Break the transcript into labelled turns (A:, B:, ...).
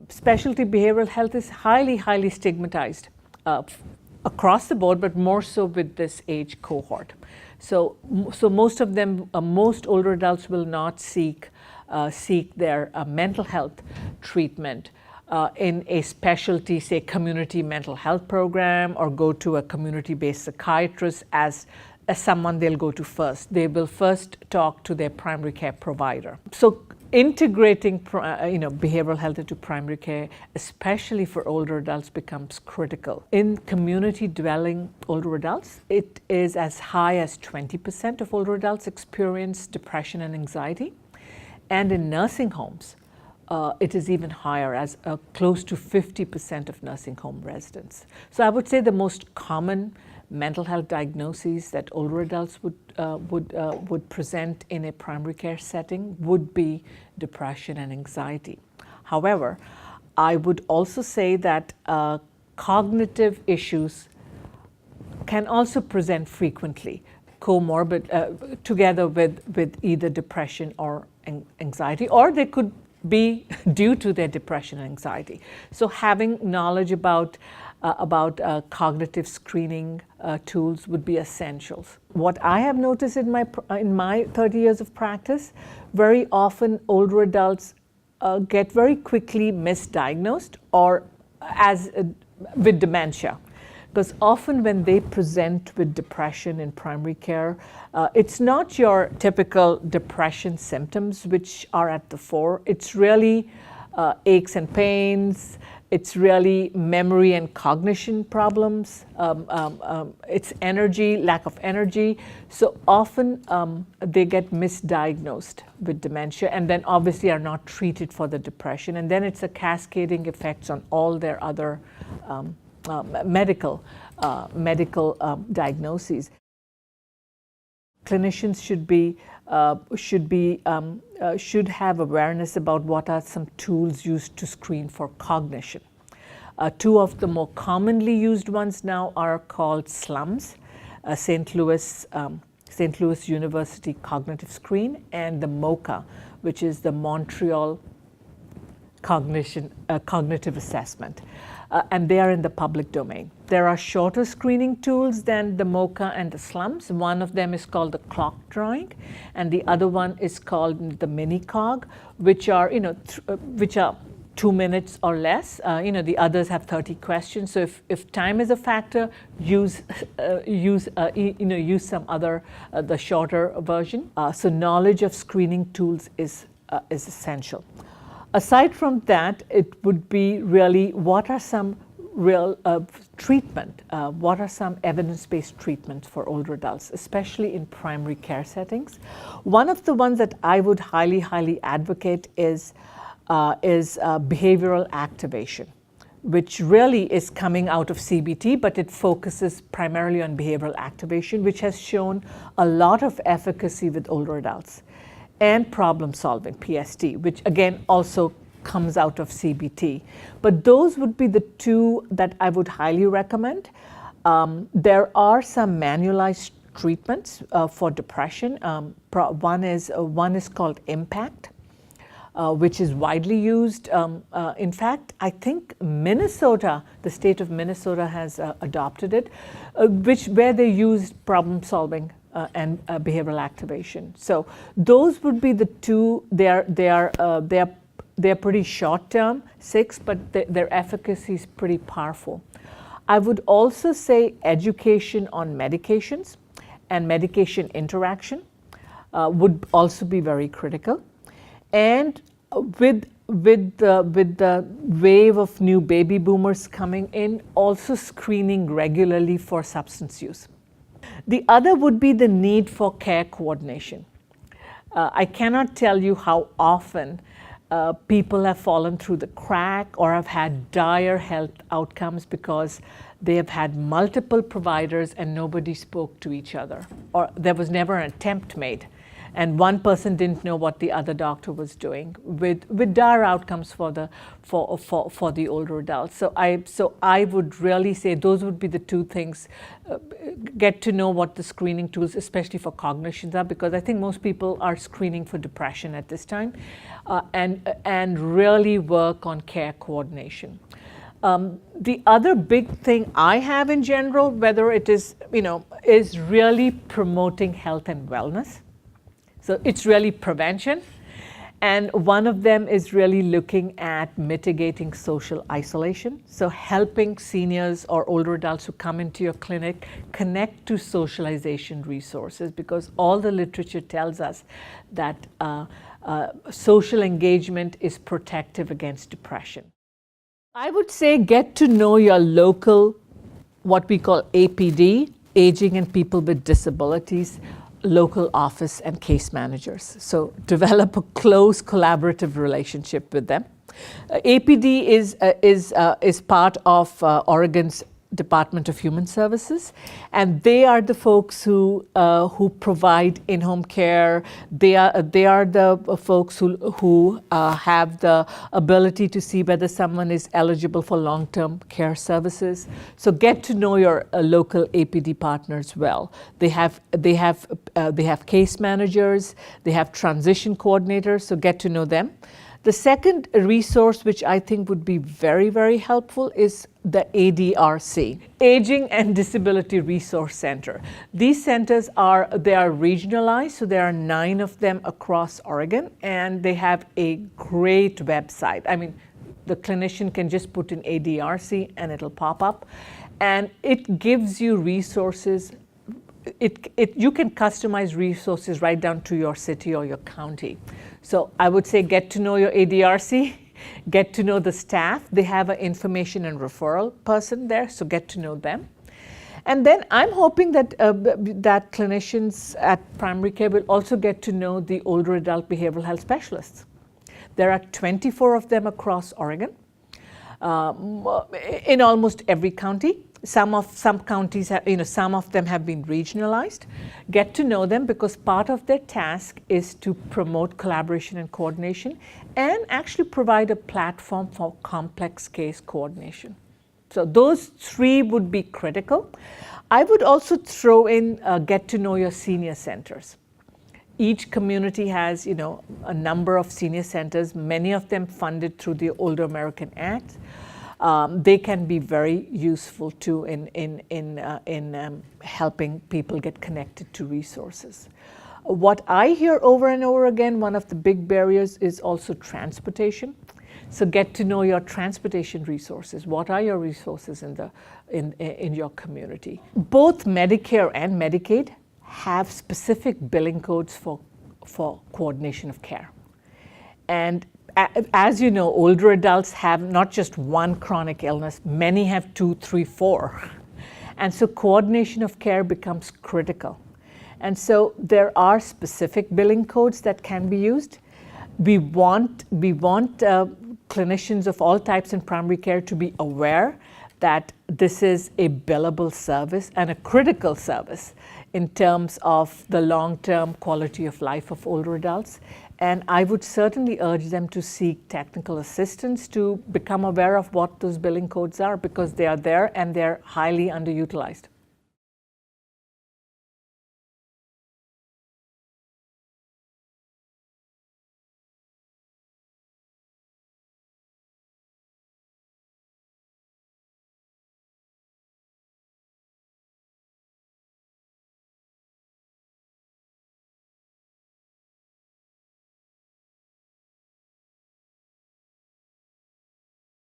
A: specialty behavioral health is highly stigmatized across the board, but more so with this age cohort. So most of them, most older adults will not seek their mental health treatment in a specialty, say, community mental health program, or go to a community-based psychiatrist as someone they'll go to first. They will first talk to their primary care provider. So integrating behavioral health into primary care, especially for older adults, becomes critical. In community dwelling older adults, it is as high as 20% of older adults experience depression and anxiety. And in nursing homes, it is even higher, as close to 50% of nursing home residents. So I would say the most common mental health diagnoses that older adults would present in a primary care setting would be depression and anxiety. However, I would also say that cognitive issues can also present frequently, comorbid, together with either depression or anxiety, or they could be due to their depression and anxiety. So having knowledge about cognitive screening tools would be essentials. What I have noticed in my 30 years of practice, very often older adults get very quickly misdiagnosed or with dementia. Because often when they present with depression in primary care, it's not your typical depression symptoms which are at the fore. It's really aches and pains. It's really memory and cognition problems. It's energy, lack of energy. So often they get misdiagnosed with dementia, and then obviously are not treated for the depression. And then it's a cascading effects on all their other medical diagnoses. Clinicians should have awareness about what are some tools used to screen for cognition. Two of the more commonly used ones now are called SLUMS, St. Louis University Cognitive Screen, and the MoCA, which is the Montreal Cognitive Assessment. And they are in the public domain. There are shorter screening tools than the MoCA and the SLUMS. One of them is called the clock drawing, and the other one is called the mini-cog, which are 2 minutes or less. The others have 30 questions. So if time is a factor, use some other the shorter version. So knowledge of screening tools is essential. Aside from that, it would be really what are some real treatment, what are some evidence-based treatments for older adults, especially in primary care settings. One of the ones that I would highly advocate is behavioral activation, which really is coming out of CBT, but it focuses primarily on behavioral activation, which has shown a lot of efficacy with older adults. And problem solving, PST, which again also comes out of CBT. But those would be the two that I would highly recommend. There are some manualized treatments for depression. One is called IMPACT, which is widely used. In fact, I think Minnesota, the state of Minnesota has adopted it, where they use problem solving and behavioral activation. So those would be the two. They're pretty short term, 6, but their efficacy is pretty powerful. I would also say education on medications and medication interaction would also be very critical. And with the wave of new baby boomers coming in, also screening regularly for substance use. The other would be the need for care coordination. I cannot tell you how often people have fallen through the crack or have had dire health outcomes because they have had multiple providers and nobody spoke to each other, or there was never an attempt made. and one person didn't know what the other doctor was doing, with dire outcomes for the older adults. So I would really say those would be the two things. Get to know what the screening tools, especially for cognitions, are, because I think most people are screening for depression at this time, and really work on care coordination. The other big thing I have in general, whether it is, is really promoting health and wellness. So it's really prevention. And one of them is really looking at mitigating social isolation. So helping seniors or older adults who come into your clinic connect to socialization resources, because all the literature tells us that social engagement is protective against depression. I would say get to know your local, what we call APD, Aging and People with Disabilities, local office and case managers. So develop a close collaborative relationship with them. APD is part of Oregon's Department of Human Services, and they are the folks who provide in-home care. They are the folks who have the ability to see whether someone is eligible for long-term care services. So get to know your local APD partners well. They have case managers. They have transition coordinators. So get to know them. The second resource, which I think would be very, very helpful, is the ADRC, Aging and Disability Resource Center. These centers are regionalized, so there are 9 of them across Oregon, and they have a great website. I mean, the clinician can just put in ADRC and it'll pop up, and it gives you resources. You can customize resources right down to your city or your county. So I would say get to know your ADRC, get to know the staff. They have an information and referral person there, so get to know them. And then I'm hoping that that clinicians at primary care will also get to know the older adult behavioral health specialists. There are 24 of them across Oregon, in almost every county. Some counties have, some of them have been regionalized. Get to know them, because part of their task is to promote collaboration and coordination, and actually provide a platform for complex case coordination. So those 3 would be critical. I would also throw in get to know your senior centers. Each community has, a number of senior centers, many of them funded through the Older American Act. They can be very useful too in helping people get connected to resources. What I hear over and over again, one of the big barriers is also transportation. So get to know your transportation resources. What are your resources in your community? Both Medicare and Medicaid have specific billing codes for coordination of care. And as you know, older adults have not just one chronic illness, many have 2, 3, 4. And so coordination of care becomes critical. And so there are specific billing codes that can be used. We want clinicians of all types in primary care to be aware that this is a billable service and a critical service in terms of the long-term quality of life of older adults. And I would certainly urge them to seek technical assistance to become aware of what those billing codes are, because they are there and they're highly underutilized.